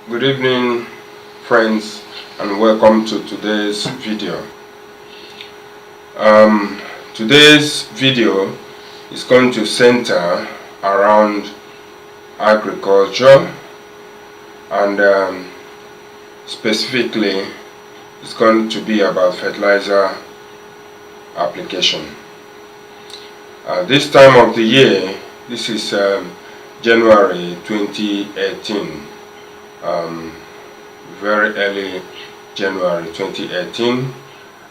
Good evening, friends, and welcome to today's video. Today's video is going to center around agriculture, and specifically it's going to be about fertilizer application. This time of the year, this is January 2018, very early January 2018,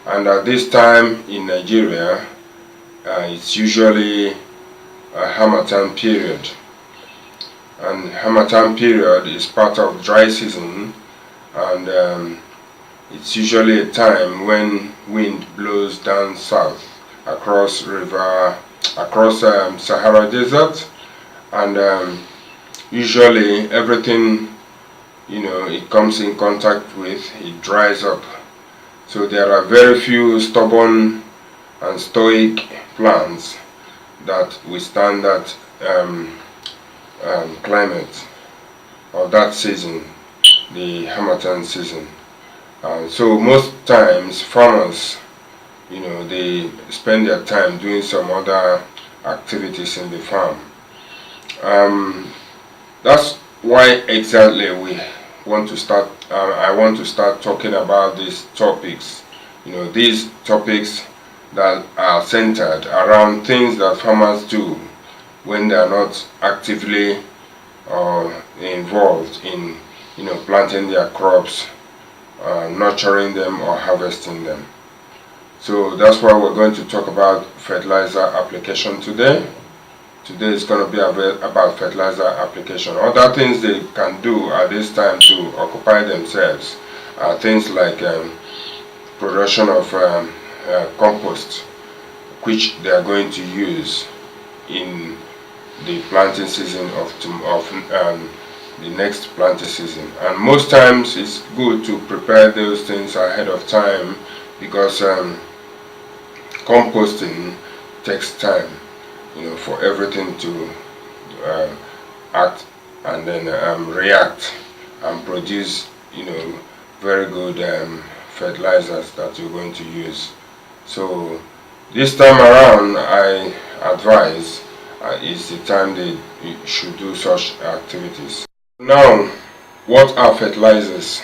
and at this time in Nigeria it's usually a Harmattan period, and Harmattan period is part of dry season, and it's usually a time when wind blows down south across Sahara Desert, and usually everything it comes in contact with, it dries up. So there are very few stubborn and stoic plants that withstand that climate or that season, the Harmattan season. So most times farmers, they spend their time doing some other activities in the farm. That's why exactly I want to start talking about these topics. These topics that are centered around things that farmers do when they are not actively involved in planting their crops, nurturing them or harvesting them. So that's why we're going to talk about fertilizer application today. Today is going to be about fertilizer application. Other things they can do at this time to occupy themselves are things like production of compost, which they are going to use in the planting season of the next planting season. And most times it's good to prepare those things ahead of time, because composting takes time, for everything to act and then react and produce, very good fertilizers that you're going to use. So this time around, I advise is the time they should do such activities. Now, what are fertilizers?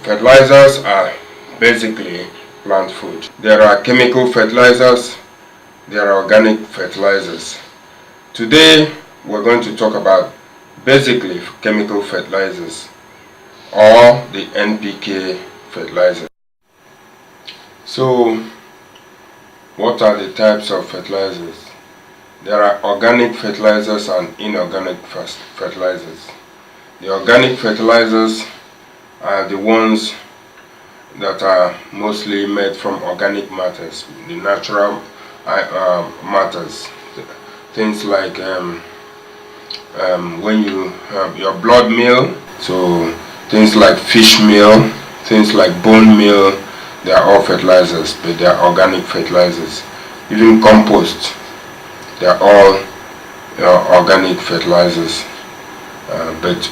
Fertilizers are basically plant food. There are chemical fertilizers, there are organic fertilizers. Today we're going to talk about basically chemical fertilizers, or the NPK fertilizer. So what are the types of fertilizers? There are organic fertilizers and inorganic fertilizers. The organic fertilizers are the ones that are mostly made from organic matters, the natural matters, things like when you have your blood meal, so things like fish meal, things like bone meal, they are all fertilizers, but they are organic fertilizers. Even compost, they are all organic fertilizers, but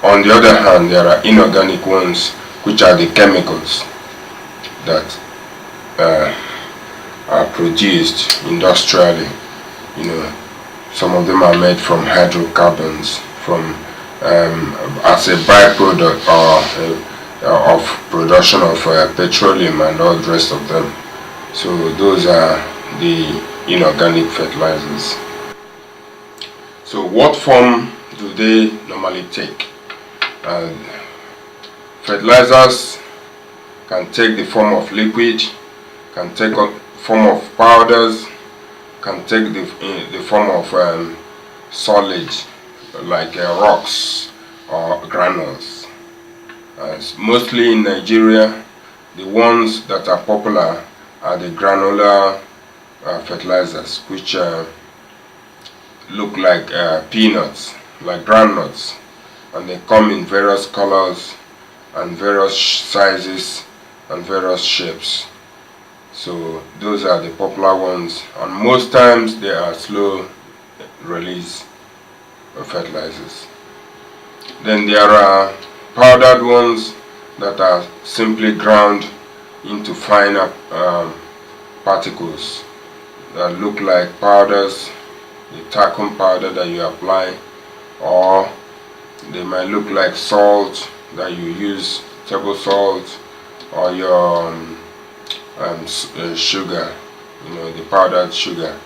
on the other hand, there are inorganic ones, which are the chemicals that are produced industrially. Some of them are made from hydrocarbons, from as a byproduct of production of petroleum and all the rest of them. So those are the inorganic fertilizers. So what form do they normally take? Fertilizers can take the form of liquid, can take a form of powders, can take the form of solid, like rocks or granules. Mostly in Nigeria, the ones that are popular are the granular fertilizers, which look like peanuts, like groundnuts, and they come in various colors and various sizes and various shapes. So those are the popular ones, and most times they are slow release fertilizers. Then there are powdered ones that are simply ground into finer particles that look like powders, the talcum powder that you apply, or they might look like salt that you use, table salt, or your sugar, the powdered sugar.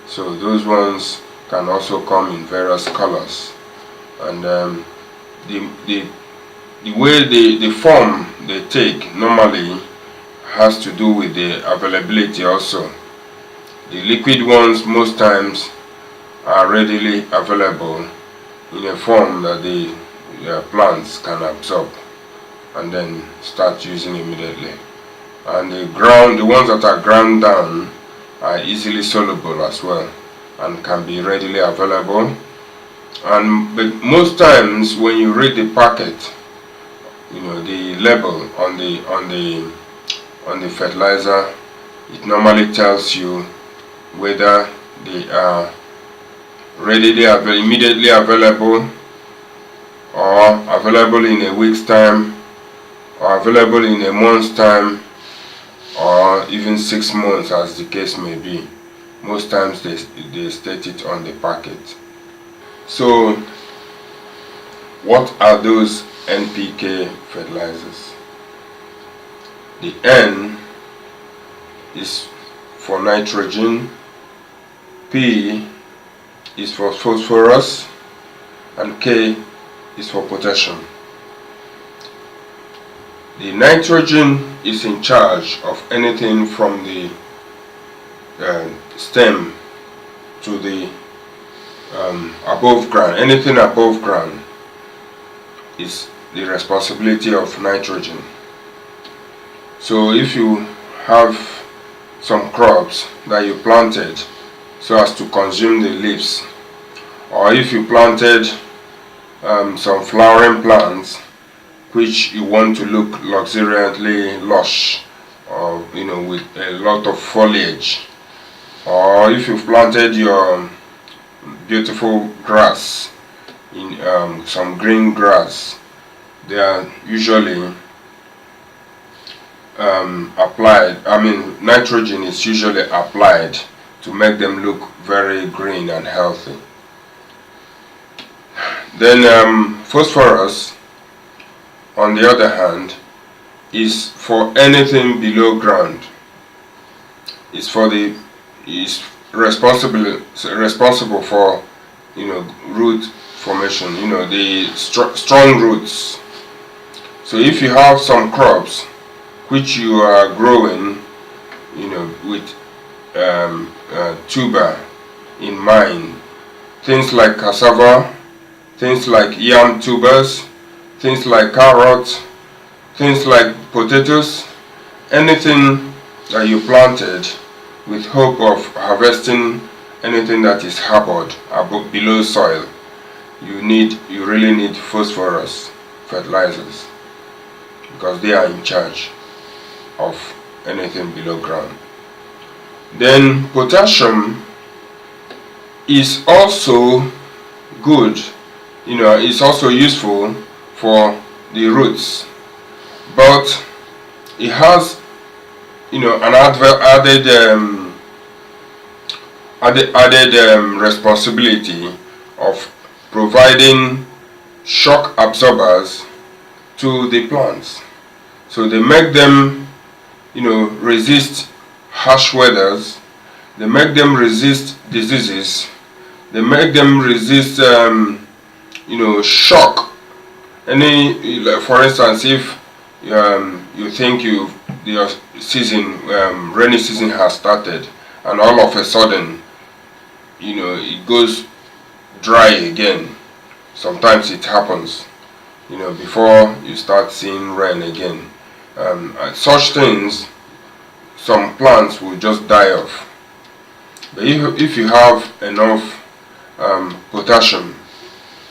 So those ones can also come in various colors, and the way the form they take normally has to do with the availability also. The liquid ones most times are readily available in a form that the plants can absorb and then start using immediately. And the ones that are ground down are easily soluble as well and can be readily available. But most times when you read the packet, the label on the fertilizer, it normally tells you whether they are immediately available, or available in a week's time, or available in a month's time, or even 6 months, as the case may be. Most times they state it on the packet. So what are those NPK fertilizers? The N is for nitrogen, P is for phosphorus, and K is for potassium. The nitrogen is in charge of anything from the stem to the above ground. Anything above ground is the responsibility of nitrogen. So if you have some crops that you planted so as to consume the leaves, or if you planted some flowering plants which you want to look luxuriantly lush, or with a lot of foliage, or if you planted your beautiful grass in some green grass, they are usually nitrogen is usually applied to make them look very green and healthy. Then phosphorus, on the other hand, is for anything below ground. Is responsible for root formation, the strong roots. So if you have some crops which you are growing with tuber in mind, things like cassava, things like yam tubers, things like carrots, things like potatoes, anything that you planted with hope of harvesting anything that is harbored below soil, you really need phosphorus fertilizers, because they are in charge of anything below ground. Then potassium is also good, it's also useful for the roots, but it has an added responsibility of providing shock absorbers to the plants. So they make them resist harsh weathers, they make them resist diseases, they make them resist shock. For instance, if you think your season, rainy season has started, and all of a sudden it goes dry again. Sometimes it happens before you start seeing rain again. Such things, some plants will just die off. But if you have enough potassium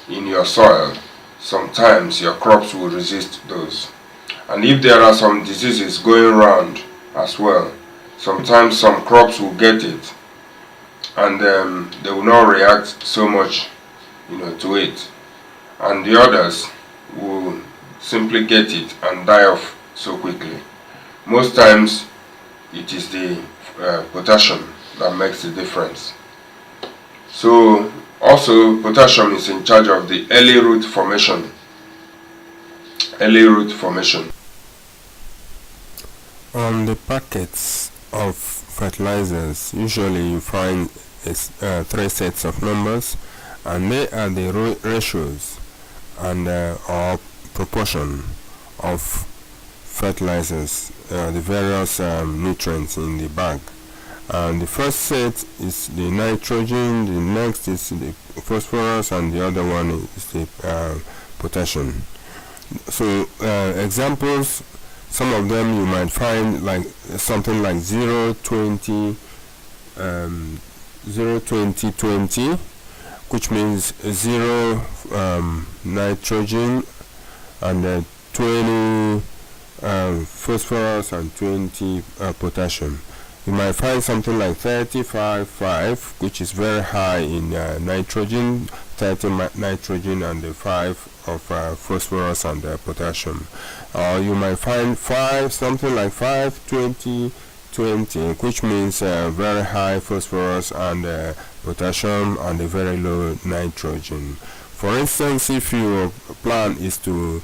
in your soil, sometimes your crops will resist those. And if there are some diseases going around as well, sometimes some crops will get it, and they will not react so much to it. and the others will simply get it and die off so quickly. Most times it is the potassium that makes the difference. So also potassium is in charge of the early root formation. Early root formation. On the packets of fertilizers, usually you find 3 sets of numbers, and they are the ratios and or proportion of fertilizers, the various nutrients in the bag. And the first set is the nitrogen, the next is the phosphorus, and the other one is the potassium. So examples, some of them you might find like something like 0 20 20, which means 0 nitrogen and 20 phosphorus and 20 potassium. You might find something like 35 which is very high in nitrogen, 30 nitrogen and 5 of phosphorus and potassium. Or you might find something like 20 which means very high phosphorus and potassium and a very low nitrogen. For instance, if your plan is to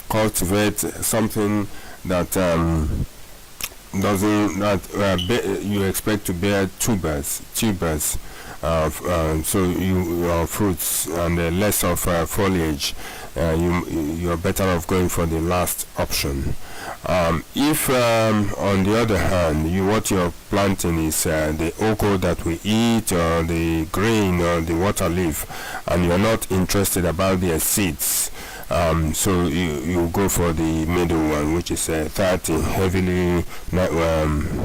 cultivate something that you expect to bear tubers, so your fruits and less of foliage, you're better off going for the last option. If on the other hand what you're planting is the ugu that we eat, or the grain, or the water leaf, and you're not interested about their seeds, so you go for the middle one, which is 30, heavily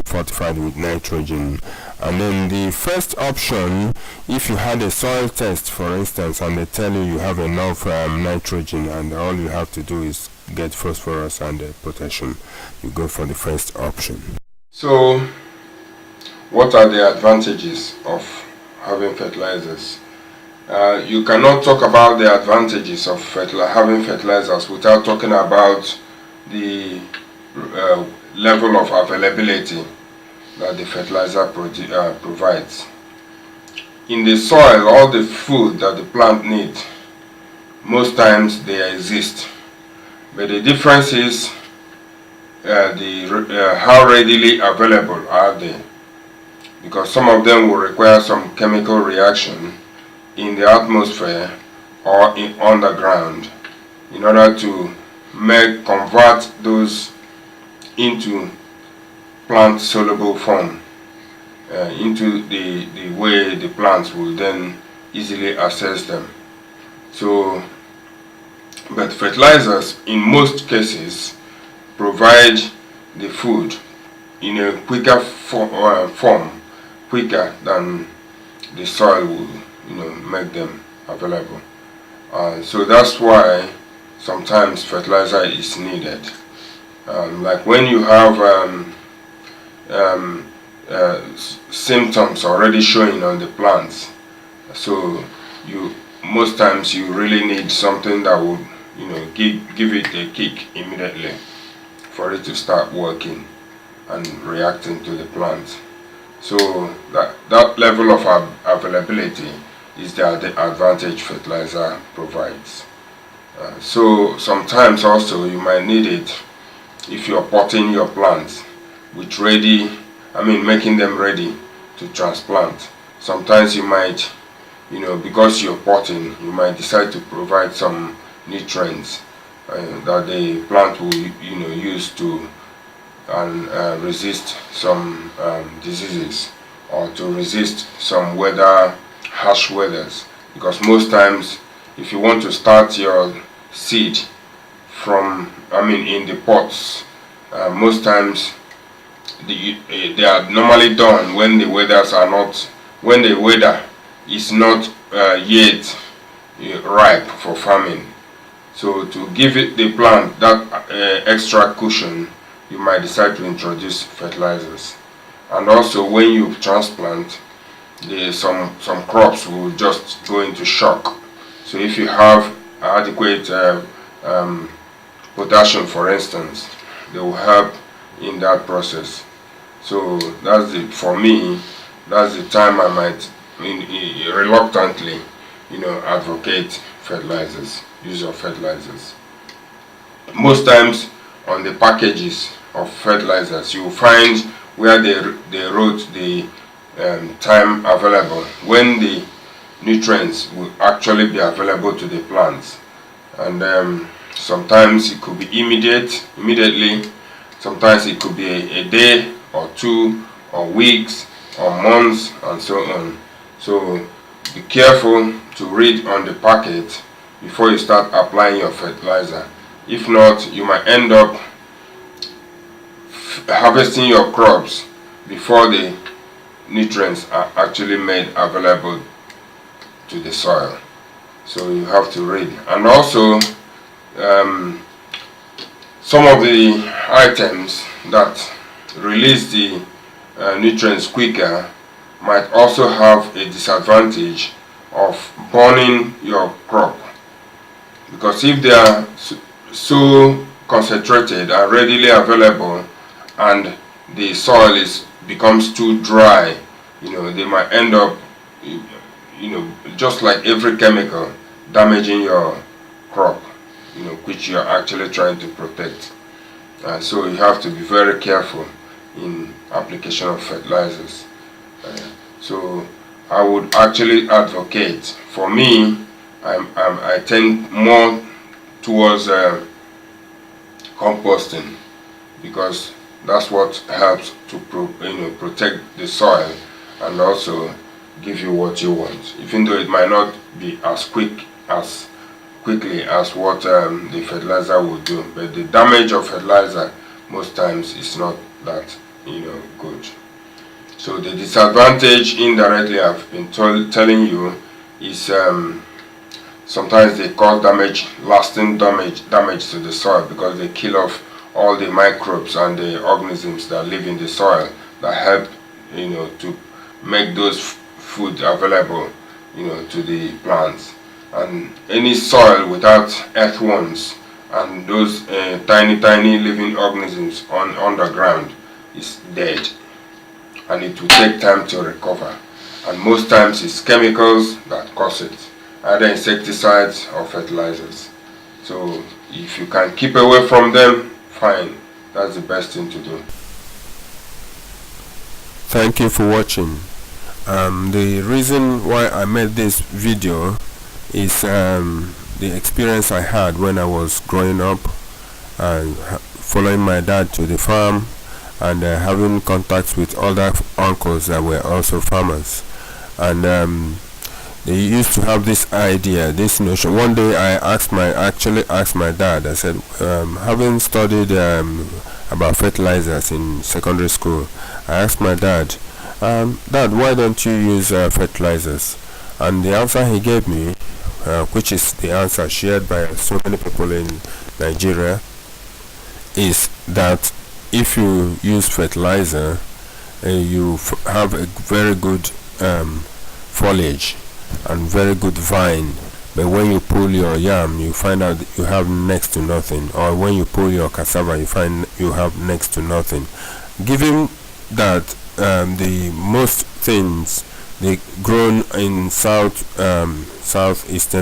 fortified with nitrogen. And then the first option, if you had a soil test, for instance, and they tell you have enough nitrogen, and all you have to do is get phosphorus and potassium, you go for the first option. So what are the advantages of having fertilizers? You cannot talk about the advantages of having fertilizers without talking about the level of availability that the fertilizer provides. In the soil, all the food that the plant needs, most times they exist. But the difference is how readily available are they. Because some of them will require some chemical reaction in the atmosphere or underground in order to convert those into plant soluble form, into the way the plants will then easily access them. So, but fertilizers in most cases provide the food in a quicker form, quicker than the soil will make them available. So that's why sometimes fertilizer is needed. Like when you have symptoms already showing on the plants, so most times you really need something that would give it a kick immediately for it to start working and reacting to the plant. So that level of availability is the advantage fertilizer provides. So sometimes also you might need it if you're potting your plants with making them ready to transplant. Sometimes you might, because you're potting, you might decide to provide some nutrients that the plant will use to resist some diseases, or to resist some harsh weathers. Because most times if you want to start your seed in the pots, most times they are normally done when the weather is not yet ripe for farming. So to give the plant that extra cushion, you might decide to introduce fertilizers. And also when you transplant, some crops will just go into shock. So if you have adequate potassium, for instance, they will help in that process. So that's for me, that's the time I might reluctantly, advocate fertilizers, use of fertilizers. Most times on the packages of fertilizers, you will find where they wrote the time available when the nutrients will actually be available to the plants. And sometimes it could be immediately. Sometimes it could be a day or two or weeks or months and so on. So be careful to read on the packet before you start applying your fertilizer. If not, you might end up harvesting your crops before the nutrients are actually made available to the soil. So you have to read. And also some of the items that release the nutrients quicker might also have a disadvantage of burning your crop, because if they are so concentrated and readily available and the soil becomes too dry, they might end up, just like every chemical, damaging your crop, which you're actually trying to protect. So you have to be very careful in application of fertilizers. So I would actually advocate, for me, I tend more towards composting, because that's what helps to protect the soil and also give you what you want, even though it might not be as quickly as what the fertilizer will do. But the damage of fertilizer most times is not that good. So the disadvantage, indirectly, I've been telling you, is sometimes they cause lasting damage to the soil, because they kill off all the microbes and the organisms that live in the soil that help to make those food available to the plants. And any soil without earthworms and those tiny living organisms underground is dead, and it will take time to recover. And most times it's chemicals that cause it, either insecticides or fertilizers. So if you can keep away from them, fine, that's the best thing to do. Thank you for watching. The reason why I made this video is the experience I had when I was growing up and following my dad to the farm, and having contacts with other uncles that were also farmers, and they used to have this idea, this notion. One day I actually asked my dad, I said, having studied about fertilizers in secondary school, I asked my dad, Dad, why don't you use fertilizers? And the answer he gave me, which is the answer shared by so many people in Nigeria, is that if you use fertilizer, you have a very good foliage and very good vine, but when you pull your yam, you find out you have next to nothing, or when you pull your cassava, you find you have next to nothing. Given that the most things they grown in southeastern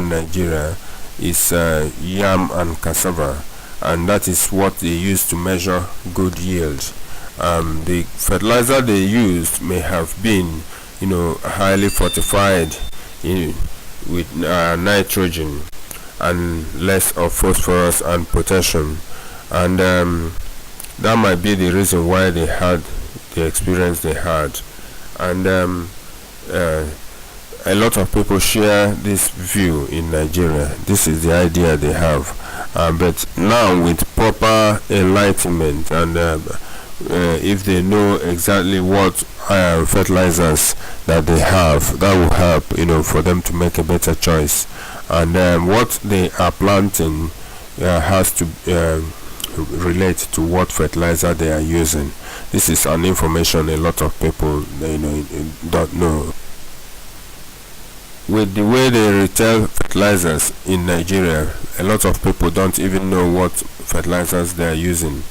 Nigeria is yam and cassava, and that is what they use to measure good yield. The fertilizer they used may have been, highly fortified with nitrogen and less of phosphorus and potassium, and that might be the reason why they had the experience they had. And a lot of people share this view in Nigeria. This is the idea they have, but now with proper enlightenment, and if they know exactly what fertilizers that they have, that will help for them to make a better choice. And what they are planting has to relate to what fertilizer they are using. This is an information a lot of people don't know. With the way they retail fertilizer fertilizers in Nigeria. A lot of people don't even know what fertilizers they are using.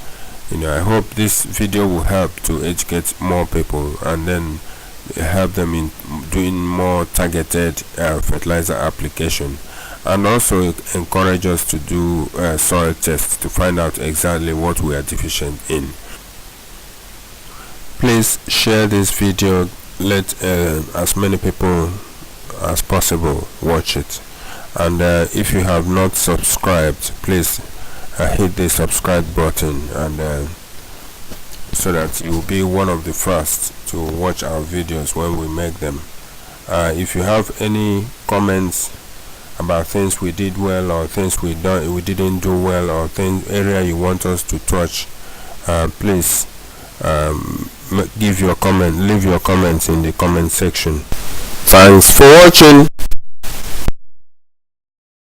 I hope this video will help to educate more people and then help them in doing more targeted fertilizer application, and also encourage us to do soil tests to find out exactly what we are deficient in. Please share this video, let as many people as possible watch it, and if you have not subscribed, please hit the subscribe button, and so that you will be one of the first to watch our videos when we make them. If you have any comments about things we did well or things we didn't do well, or area you want us to touch, please leave your comments in the comment section. Thanks for watching.